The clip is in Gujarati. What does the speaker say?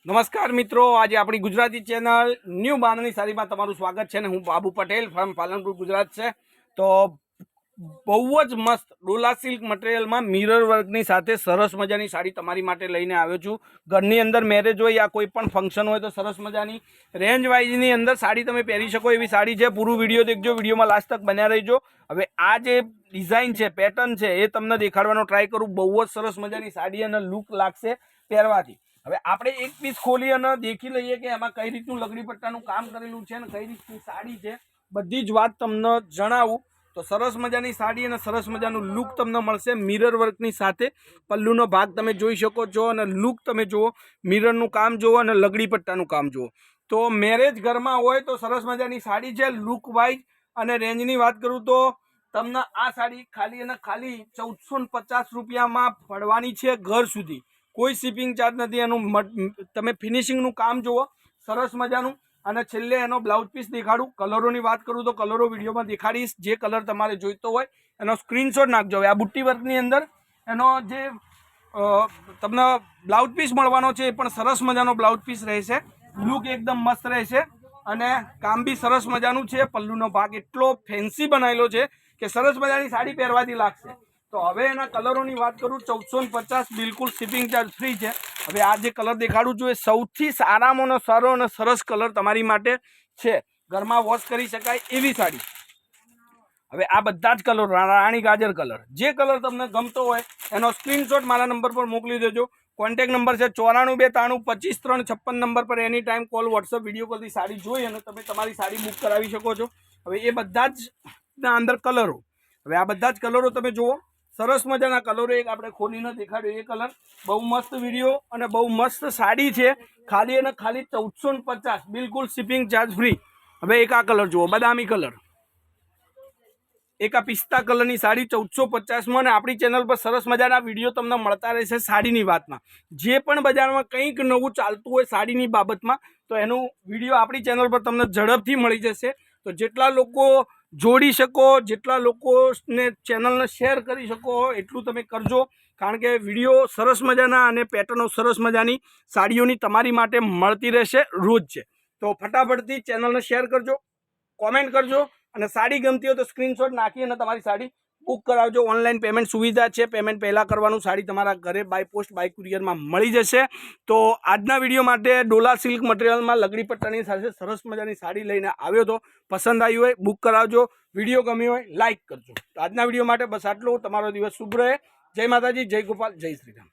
નમસ્કાર મિત્રો, આજે આપણી ગુજરાતી ચેનલ ન્યૂ બાંધણી સાડીમાં તમારું સ્વાગત છે ને હું બાબુ પટેલ ફ્રોમ પાલનપુર ગુજરાત છે। તો બહુ જ મસ્ત ડોલા સિલ્ક મટીરિયલમાં મિરર વર્કની સાથે સરસ મજાની સાડી તમારી માટે લઈને આવ્યો છું। ઘરની અંદર મેરેજ હોય યા કોઈ પણ ફંક્શન હોય તો સરસ મજાની રેન્જ વાઇઝની અંદર સાડી તમે પહેરી શકો એવી સાડી છે। પૂરું વિડીયો દેખજો, વિડીયોમાં લાસ્ટ તક બન્યા રહીજો। હવે આ જે ડિઝાઇન છે, પેટર્ન છે, એ તમને દેખાડવાનો ટ્રાય કરું। બહુ જ સરસ મજાની સાડી અને લુક લાગશે પહેરવાથી। હવે આપણે એક પીસ ખોલી અને દેખી લઈએ કે એમાં કઈ રીતનું લગડી પટ્ટાનું કામ કરેલું છે અને કઈ રીતની સાડી છે, બધી જ વાત તમને જણાવું। તો સરસ મજાની સાડી અને સરસ મજાનું લુક તમને મળશે મિરર વર્કની સાથે। પલ્લુનો ભાગ તમે જોઈ શકો છો અને લુક તમે જુઓ, મિરરનું કામ જુઓ અને લગડી પટ્ટાનું કામ જુઓ। તો મેરેજ ઘરમાં હોય તો સરસ મજાની સાડી છે। લુક વાઇઝ અને રેન્જની વાત કરું તો તમને આ સાડી ખાલી અને ખાલી 1450 રૂપિયામાં પડવાની છે ઘર સુધી। કોઈ શિપિંગ ચાર્જ નથી। એનું તમે ફિનિશિંગનું કામ જુઓ સરસ મજાનું। અને છેલ્લે એનો બ્લાઉઝ પીસ દેખાડું। કલરોની વાત કરું તો કલરો વિડીયોમાં દેખાડીશ। જે કલર તમારે જોઈતો હોય એનો સ્ક્રીનશોટ નાખજો। હવે આ બુટ્ટી વર્કની અંદર એનો જે તમને બ્લાઉઝ પીસ મળવાનો છે એ પણ સરસ મજાનો બ્લાઉઝ પીસ રહેશે। લુક એકદમ મસ્ત રહેશે અને કામ બી સરસ મજાનું છે। પલ્લુનો ભાગ એટલો ફેન્સી બનાવેલો છે કે સરસ મજાની સાડી પહેરવાથી લાગશે। તો હવે એના કલરોની વાત કરું, 1450 બિલકુલ શિપિંગ ચાર્જ ફ્રી છે। હવે આ જે કલર દેખાડું છું એ સૌથી સારામાં સારો અને સરસ કલર તમારી માટે છે। ઘરમાં વોશ કરી શકાય એવી સાડી। હવે આ બધા જ કલર રાણી ગાજર કલર, જે કલર તમને ગમતો હોય એનો સ્ક્રીનશોટ મારા નંબર પર મોકલી દેજો। કોન્ટેક્ટ નંબર છે 9423325356 નંબર પર any time call, WhatsApp, video કોલથી સાડી જોઈ અને તમે તમારી સાડી બુક કરાવી શકો છો। હવે એ બધા જ ના અંદર કલરો, હવે આ બધા જ કલરો તમે જુઓ, સરસ મજાના કલરો। એક આપણે ખોલીને દેખાડ્યો એ કલર, બહુ મસ્ત વિડીયો અને બહુ મસ્ત સાડી છે। ખાલી અને ખાલી 1450 બિલકુલ શિપિંગ ચાર્જ ફ્રી। હવે એક આ કલર જુઓ, બદામી કલર, એક આ પિસ્તા કલરની સાડી 1450માં। અને આપણી ચેનલ પર સરસ મજાના વિડીયો તમને મળતા રહેશે સાડીની વાતમાં। જે પણ બજારમાં કંઈક નવું ચાલતું હોય સાડીની બાબતમાં તો એનું વિડીયો આપણી ચેનલ પર તમને ઝડપથી મળી જશે। તો જેટલા લોકો જોડી શકો, જેટલા લોકોને ચેનલને શેર કરી શકો એટલું તમે કરજો। કારણ કે વિડીયો સરસ મજાના અને પેટર્નો સરસ મજાની સાડીઓની તમારી માટે મળતી રહેશે રોજ છે। તો ફટાફટથી ચેનલને શેર કરજો, કોમેન્ટ કરજો અને સાડી ગમતી હોય તો સ્ક્રીનશોટ નાખી અને તમારી સાડી બુક કરાવજો। ઓનલાઈન પેમેન્ટ સુવિધા છે, પેમેન્ટ પહેલાં કરવાનું, સાડી તમારા ઘરે બાય પોસ્ટ, બાય કુરિયરમાં મળી જશે। તો આજના વિડીયો માટે ડોલા સિલ્ક મટીરિયલમાં લગડી પટ્ટાની સાથે સરસ મજાની સાડી લઈને આવ્યો તો પસંદ આવી હોય બુક કરાવજો। વિડીયો ગમ્યો હોય લાઇક કરજો। તો આજના વિડીયો માટે બસ આટલું। તમારો દિવસ શુભ રહે। જય માતાજી, જય ગોપાલ, જય શ્રી રામ।